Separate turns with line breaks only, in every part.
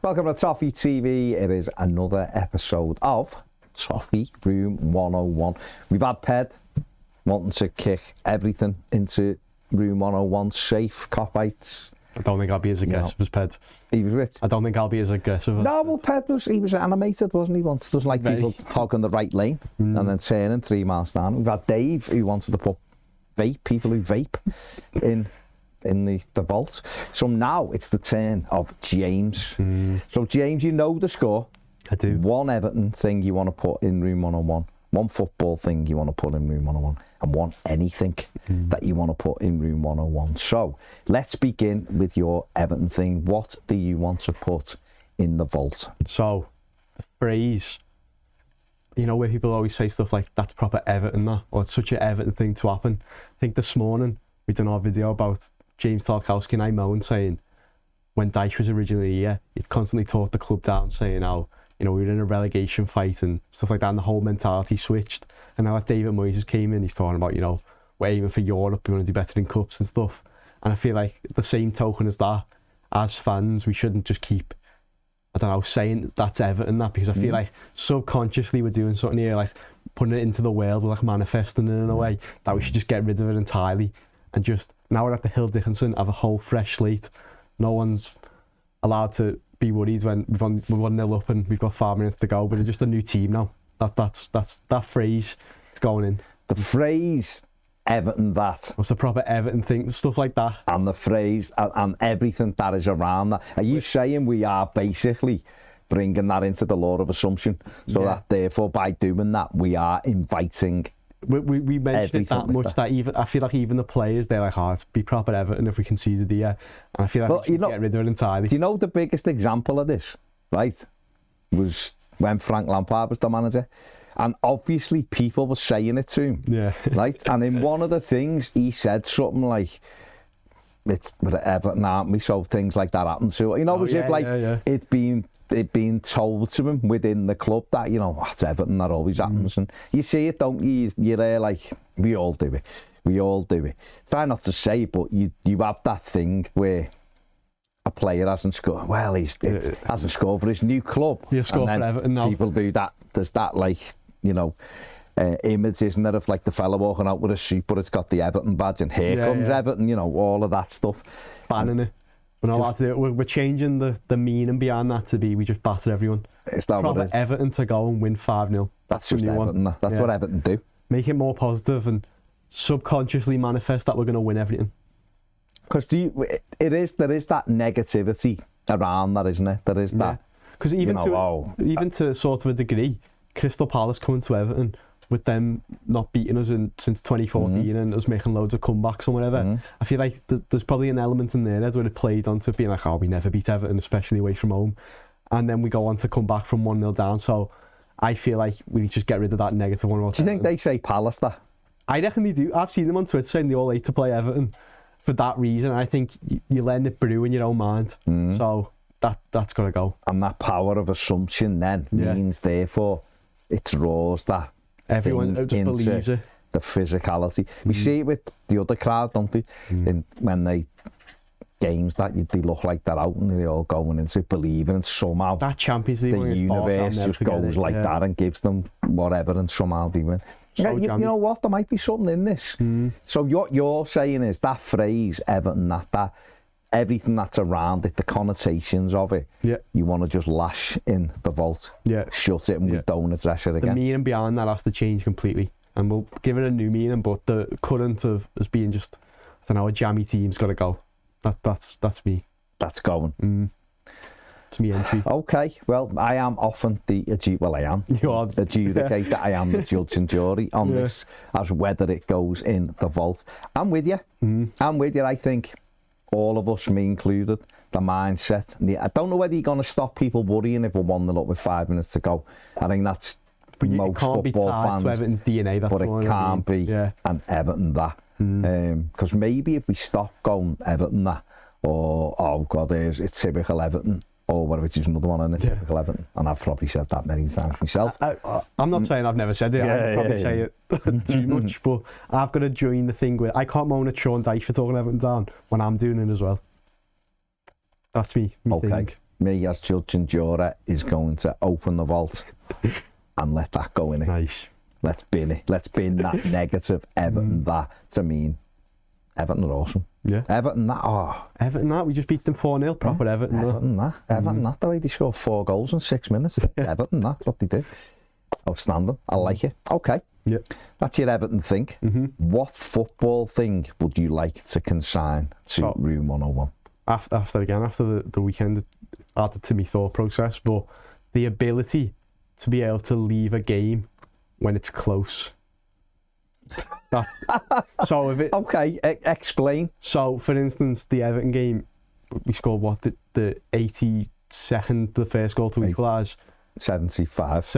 Welcome to Toffee TV. It is another episode of Toffee Room 101. We've had Ped wanting to kick everything into Room 101, safe, cop-outs.
I don't think I'll be as aggressive as Ped.
He was rich.
I don't think I'll be as aggressive as...
No, well, Ped was animated, wasn't he? Once doesn't like people hogging the right lane and then turning 3 miles down. We've had Dave, who wanted to put people who vape in the vault. So now it's the turn of James. So James, you know the score.
I do.
One Everton thing you want to put in Room 101, one football thing you want to put in Room 101, and one anything that you want to put in Room 101. So let's begin with your Everton thing. What do you want to put in the vault?
So, the phrase, you know, where people always say stuff like, that's proper Everton, that, or it's such an Everton thing to happen. I think this morning we done our video about James Tarkowski, and I moaned saying, when Dyche was originally here, he'd constantly talked the club down, saying how, you know, we were in a relegation fight and stuff like that, and the whole mentality switched. And now that David Moyes came in, he's talking about, you know, we're aiming for Europe, we want to do better in cups and stuff. And I feel like the same token as that, as fans, we shouldn't just keep, I don't know, saying that's Everton, that, because I feel like subconsciously we're doing something here, like putting it into the world, we're like manifesting it in a way that we should just get rid of it entirely. And just, now we're at the Hill Dickinson, have a whole fresh slate. No one's allowed to be worried when we're 1-0 up and we've got 5 minutes to go, but it's just a new team now. That phrase is going in.
The phrase Everton that.
What's the proper Everton thing? Stuff like that.
And the phrase and everything that is around that. Are you saying we are basically bringing that into the law of assumption? So that therefore by doing that we are inviting...
We mentioned it that much that even I feel like even the players, they're like, oh, it's be proper Everton if we conceded here. And I feel like we should get rid of it entirely.
Do you know the biggest example of this, right, was when Frank Lampard was the manager? And obviously people were saying it to him. Yeah. Right? And in one of the things he said something like, it's we're at Everton, aren't we? So things like that happen to, you know, as if like it'd been told to him within the club that, you know, it's Everton, that always happens. And you see it, don't you? You're there like, we all do it. We all do it. Try not to say, but you have that thing where a player hasn't scored. Well, hasn't scored for his new club.
He'll score for Everton now.
People do that. There's that, like, you know, image, isn't there, of like the fella walking out with a suit, but it's got the Everton badge, and here comes Everton, you know, all of that stuff.
Banning it. We're not allowed to do it. We're changing the meaning behind that to be we just batter everyone.
It's that
proper Everton to go and win 5-0.
That's just Everton. That's what Everton do.
Make it more positive and subconsciously manifest that we're going to win everything.
Because there is that negativity around that, isn't it? There is that.
Because even to sort of a degree, Crystal Palace coming to Everton, with them not beating us since 2014 and us making loads of comebacks or whatever, I feel like there's probably an element in there where it played onto being like, oh, we never beat Everton, especially away from home. And then we go on to come back from 1-0 down. So I feel like we need to just get rid of that negative one.
Do you think they say Palace that?
I reckon they do. I've seen them on Twitter saying they all hate to play Everton for that reason. I think you're letting it brew in your own mind. So that's got to go. And
that power of assumption then means, therefore, it draws that
everyone just believes it.
The physicality. We see it with the other crowd, don't we? When they games that they look like they're out and they're all going into believing, and somehow
that Champions League,
the universe just goes like that and gives them whatever, and somehow they win. So you know what? There might be something in this. So what you're saying is that phrase Everton, that everything that's around it, the connotations of it, you want to just lash in the vault, shut it, and we don't address it again.
The meaning behind that has to change completely, and we'll give it a new meaning, but the current of us being just, I don't know, a jammy team's got to go. That's me.
That's going.
It's me entry.
Okay, well, I am often the adjudicator. I am the judge and jury on this, as whether it goes in the vault. I'm with you. I'm with you. I think all of us, me included, the mindset. I don't know whether you're going to stop people worrying if we're 1-0 up with 5 minutes to go. I think that's most football fans.
To Everton's DNA,
but it can't be an Everton that. Because maybe if we stop going Everton that, or oh god, it's typical Everton, or whatever, which is another one, and it's typical Everton, and I've probably said that many times myself.
I'm not saying I've never said it. I probably say it too much, but I've got to join the thing where I can't moan at Sean Dyche for talking Everton down when I'm doing it as well. That's me.
Okay.
Thing.
me as judge and jury is going to open the vault and let that go in it.
Nice.
Let's bin it. Let's bin that negative Everton that to mean Everton are awesome.
Yeah.
Everton that,
Everton that, we just beat them 4-0, proper Everton.
Everton that. Everton that, the way they scored 4 goals in 6 minutes. Everton that's what they do. Outstanding. I like it. Okay.
Yeah.
That's your Everton thing. What football thing would you like to consign to Room 101?
After the weekend, it added to my thought process, but the ability to be able to leave a game when it's close. So if it...
Okay, explain.
So, for instance, the Everton game, we scored, the 82nd, the first goal to equalise.
75.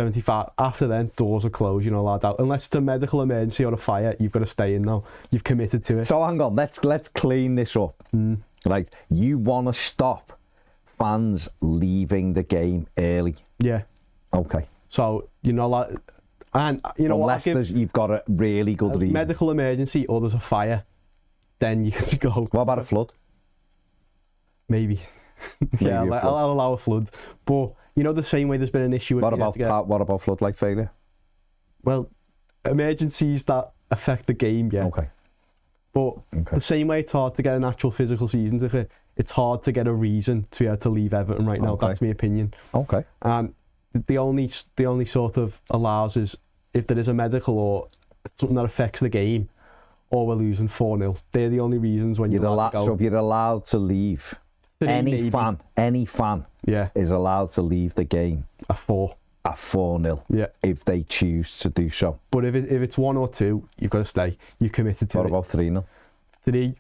After then, doors are closed, you're not allowed out. Unless it's a medical emergency or a fire, you've got to stay in now. You've committed to it.
So hang on, let's clean this up. Right, you want to stop fans leaving the game early?
Yeah.
Okay.
So, you're not allowed... And, you know,
unless you've got a really good reason.
Medical emergency or there's a fire, then you can go.
What about a flood?
Maybe. Yeah, I'll allow a flood. But, you know, the same way there's been an issue with...
What about floodlight failure?
Well, emergencies that affect the game, yeah.
Okay.
But the same way it's hard to get an actual physical season ticket, it's hard to get a reason to be able to leave Everton right now. Okay. That's my opinion.
Okay.
And the only sort of allows is if there is a medical or something that affects the game, or we're losing 4-0. They're the only reasons when you're allowed to go.
So if you're allowed to leave, any fan is allowed to leave the game
at
4-0 if they choose to do so.
But if it's 1 or 2, you've got to stay. You're committed to it.
What about 3-0?
3,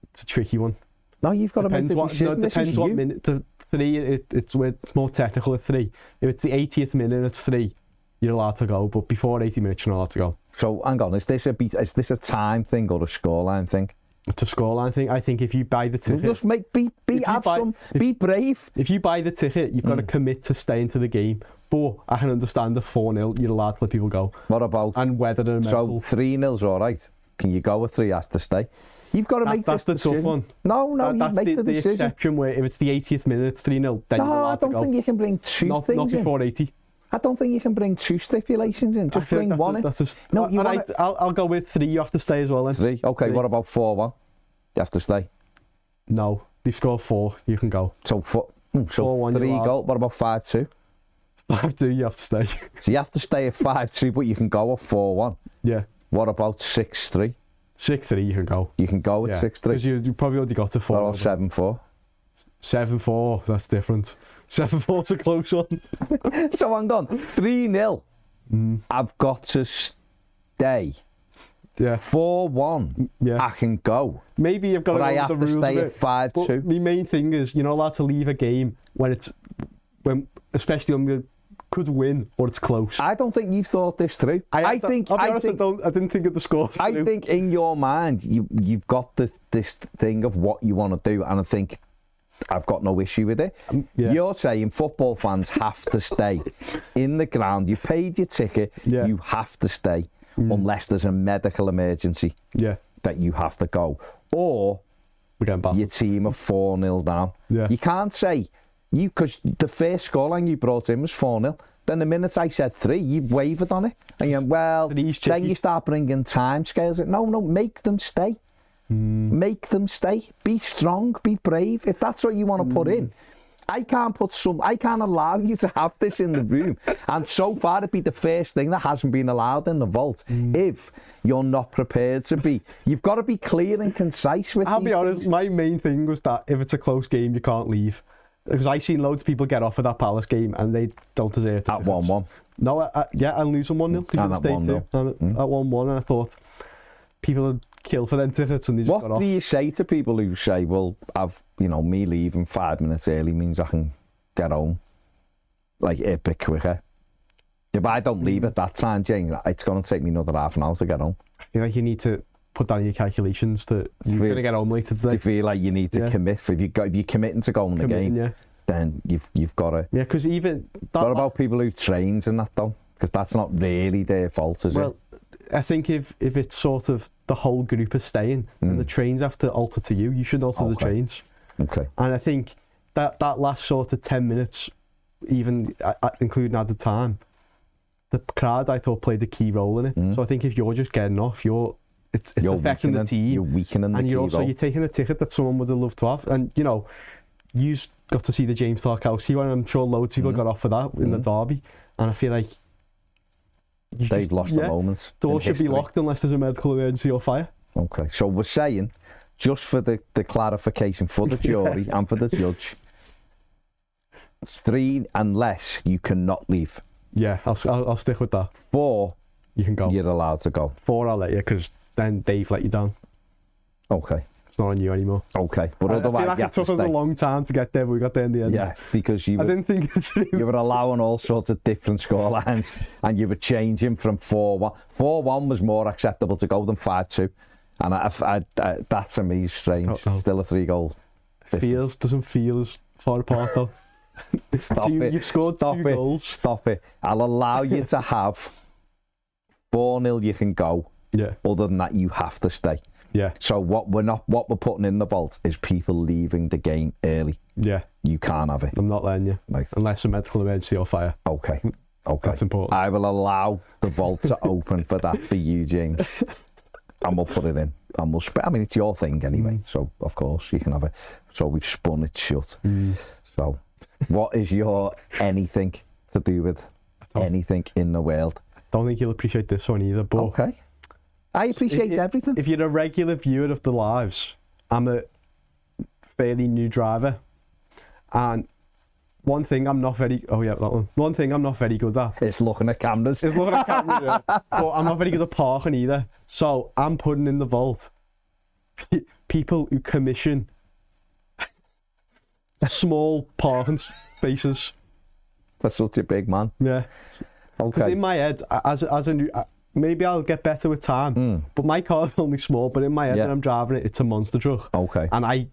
it's a tricky one.
No, you've got to make the decision.
No, it depends what minute. 3, it's more technical at 3. If it's the 80th minute at 3, you're allowed to go, but before 80 minutes you're not allowed to go. So
hang on, is this a time thing or a scoreline thing?
It's a scoreline thing. I think if you buy the ticket...
Just be brave.
If you buy the ticket, you've got to commit to staying to the game. But I can understand the 4-0, you're allowed to let people go.
What about...
And whether they're medical...
So 3-0's all right. Can you go with 3 have to stay? You've got to make this decision. That's the tough one. No, you make the decision. That's the exception where if it's the 80th minute, it's 3-0, then you're allowed to go. No, I don't think you can bring two things in.
Not before 80.
I don't think you can bring 2 stipulations in. Just bring one in.
I'll go with 3, you have to stay as well then.
3? Okay, 3. What about 4-1? You have to stay?
No, they've scored 4, you can go.
So 4-1, 3 goal. What about 5-2?
5-2, you have to stay.
So you have to stay at 5-2, but you can go at 4-1?
Yeah.
What about 6-3?
6-3, you can go.
You can go at 6-3?
Because you probably already got to 4.
What about 7-4?
7-4, that's different. 7-4's a close one.
So hang on, 3-0. I've got to stay.
Yeah.
4-1.
Yeah.
I can go.
Maybe you've got to go with the rules. But I have to stay at 5-2. My main thing is you're not allowed to leave a game especially when we could win or it's close.
I don't think you've thought this through.
I didn't think of the scores.
I think in your mind you've got this thing of what you want to do, and I think I've got no issue with it. You're saying football fans have to stay in the ground. You paid your ticket. You have to stay unless there's a medical emergency that you have to go, or your team are 4-0 down. You can't say because the first scoreline you brought in was 4-0. Then the minute I said 3, you wavered on it, and you went, then you start bringing time scales. No, make them stay. Make them stay. Be strong. Be brave. If that's what you want to put in, I can't allow you to have this in the room. And so far, it'd be the first thing that hasn't been allowed in the vault. If you're not prepared to be, you've got to be clear and concise with.
I'll be honest.
Things.
My main thing was that if it's a close game, you can't leave. Because I've seen loads of people get off of that Palace game and they don't deserve it.
At 1-1.
No, and lose them 1-0.
And at 1-0.
At 1-1, and I thought people would kill for them tickets and they just got off.
What do you say to people who say, well, me leaving 5 minutes early means I can get home like a bit quicker? If I don't leave at that time, Jane, it's going to take me another half an hour to get home.
I feel like you need to put down your calculations that you're going to get home later today.
You feel like you need to commit. If you're committing to going the game, then you've got to.
Yeah, because even that.
What about people who trains and that though? Because that's not really their fault, is it?
Well, I think if it's sort of the whole group is staying and the trains have to alter to you, you should alter the trains.
Okay.
And I think that last sort of 10 minutes, even including at the time, the crowd I thought played a key role in it. So I think if you're just getting off, it's affecting the team.
You're weakening the
and
you're
taking a ticket that someone would have loved to have. And you know, you got to see the James Tarkowski one. I'm sure loads of people got off for that in the derby, and I feel like
they've lost the moments.
Doors should be locked unless there's a medical emergency or fire. Okay,
so we're saying, just for the clarification for the jury and for the judge, 3 and less you cannot leave.
Yeah, I'll stick with that.
4,
you can go.
You're allowed to go.
4, I'll let you, because then Dave let you down.
Okay.
It's not on you anymore.
Okay, but otherwise
I feel like it took us a long time to get there, but we got there in the end.
Yeah, because I
didn't think it through.
You were allowing all sorts of different scorelines, and you were changing from 4-1. 4-1 was more acceptable to go than 5-2, and that to me is strange. Oh, no. Still a 3-goal.
Doesn't feel as far apart though.
Stop it.
You've scored 2 goals.
Stop it. I'll allow you to have 4-0 you can go.
Yeah.
Other than that, you have to stay.
Yeah.
So what we're putting in the vault is people leaving the game early.
Yeah.
You can't have it.
I'm not letting you. Right. Unless a medical emergency or fire.
Okay.
That's important.
I will allow the vault to open for that for you, James. And we'll put it in. And we'll I mean, it's your thing anyway. So, of course, you can have it. So we've spun it shut. So, what is your anything to do with anything in the world?
I don't think you'll appreciate this one either, but...
Okay. I appreciate everything.
If you're a regular viewer of the lives, I'm a fairly new driver, and one thing I'm not very One thing I'm not very good at
is looking at cameras.
Yeah. But I'm not very good at parking either. So I'm putting in the vault people who commission small parking spaces.
For such a big man.
Yeah. Okay. Because in my head, as a new... maybe I'll get better with time, but my car's only small, but in my head when I'm driving it, it's a monster truck.
Okay.
And I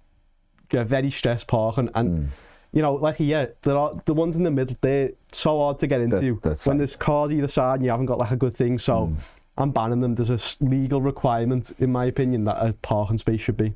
get very stressed parking, and you know, like there are the ones in the middle, they're so hard to get into when there's cars either side and you haven't got like a good thing, so I'm banning them. There's a legal requirement, in my opinion, that a parking space should be.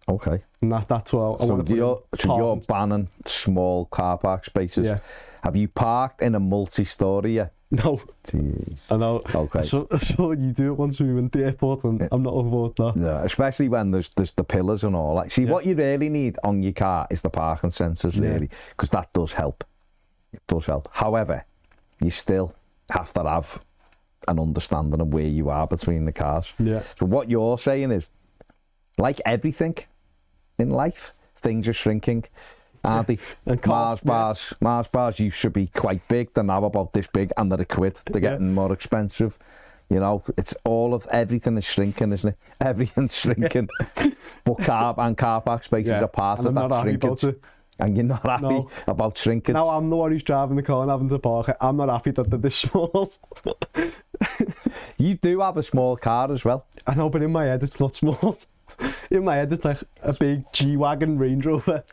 Okay.
And that's what I want to put.
So you're banning small car park spaces.
Yeah.
Have you parked in a multi-story yet?
No.
Jeez.
I know.
Okay.
So you do it once we went to the airport, and I'm not about that.
Yeah, especially when there's the pillars and all. Like, see, what you really need on your car is the parking sensors, really, because that does help. It does help. However, you still have to have an understanding of where you are between the cars.
Yeah.
So what you're saying is, like everything in life, things are shrinking. Aren't they? And Mars bars used to be quite big. They're now about this big, and they're £1. They're getting more expensive. You know, it's everything is shrinking, isn't it? Everything's shrinking. But car park spaces are part of that shrinkage. And you're not happy about shrinkage.
Now I'm the one who's driving the car and having to park it. I'm not happy that they're this small.
You do have a small car as well.
I know, but in my head it's not small. In my head it's like a big G-Wagon Range Rover.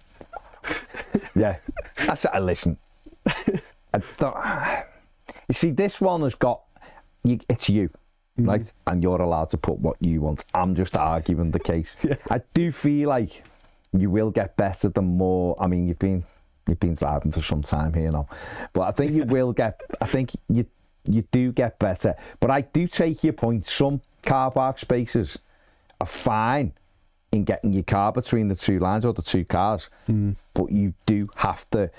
Yeah, that's listen. You see, this one has got it's you, right? And you're allowed to put what you want. I'm just arguing the case.
Yeah.
I do feel like you will get better the more. I mean, you've been driving for some time here now, but I think you will get. I think you do get better. But I do take your point. Some car park spaces are fine in getting your car between the two lines or the two cars, but you do have to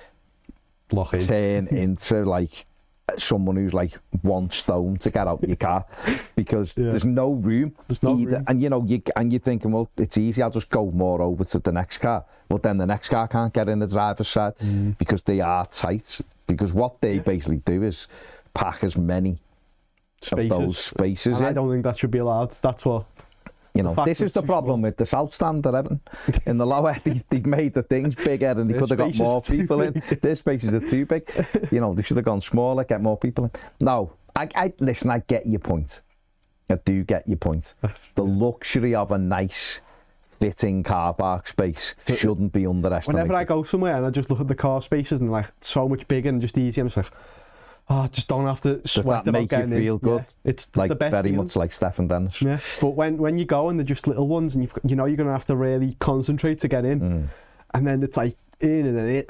turn into like someone who's like 1 stone to get out your car, because there's no room.
There's no room.
And you know, you're thinking, well, it's easy, I'll just go more over to the next car. But then the next car can't get in the driver's side because they are tight. Because what they basically do is pack as many of those spaces in.
I don't think that should be allowed. That's what...
You know, this is the problem with the South Stand at Everton. In the lower, they've made the things bigger and they could have got more people in. Their spaces are too big. You know, they should have gone smaller, get more people in. No, listen, I get your point. I do get your point. The luxury of a nice fitting car park space shouldn't be underestimated.
Whenever I go somewhere and I just look at the car spaces and like so much bigger and just easy, I'm just like, I just don't have to sweat.
Does that make you feel good?
Yeah, it's
like
the best
very
feeling.
Much like Steph and Dennis.
Yeah, but when you go and they're just little ones and you're going to have to really concentrate to get in, and then it's like in and then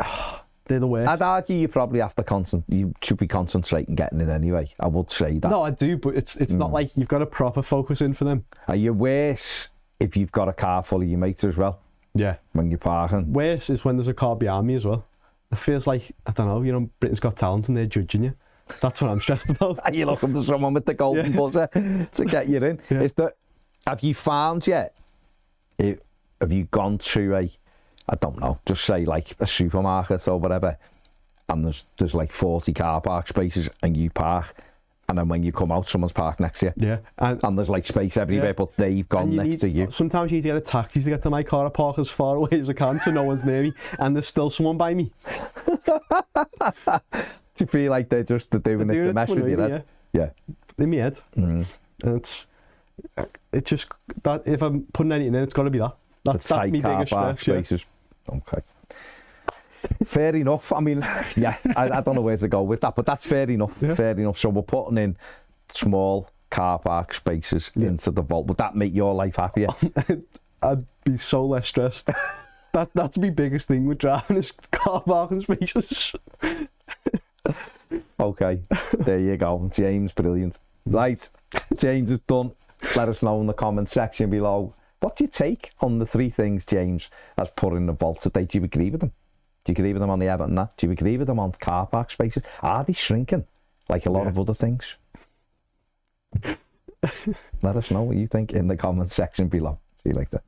they're the worst.
I'd argue you probably have to you should be concentrating getting it anyway. I would say that.
No, I do, but it's not like you've got a proper focus in for them.
Are you worse if you've got a car full of your mates as well?
Yeah.
When you're parking.
Worse is when there's a car behind me as well. It feels like, I don't know, Britain's Got Talent and they're judging you. That's what I'm stressed about.
Are you looking for someone with the golden buzzer to get you in? Yeah. Have you found yet? Have you gone to I don't know, just say like a supermarket or whatever, and there's like 40 car park spaces and you park, and then when you come out, someone's parked next to you.
Yeah.
And there's like space everywhere, but they've gone next to you.
Sometimes you need to get a taxi to get to my car. I park as far away as I can so no one's near me, and there's still someone by me.
Do you feel like they're doing it to mess with you then? Yeah.
In my head. And it's just that if I'm putting anything in, it's got to be that. That's my biggest stress.
Spaces. Okay. Fair enough. I mean, yeah, I don't know where to go with that, but that's fair enough. Yeah. Fair enough. So we're putting in small car park spaces into the vault. Would that make your life happier?
I'd be so less stressed. That's my biggest thing with driving is car parking spaces.
Okay, there you go. James, brilliant. Right, James is done. Let us know in the comment section below. What do you take on the 3 things James has put in the vault today? Do you agree with them? Do you agree with them on the Everton that? Do you agree with them on car park spaces? Are they shrinking like a lot of other things? Let us know what you think in the comment section below. See you later.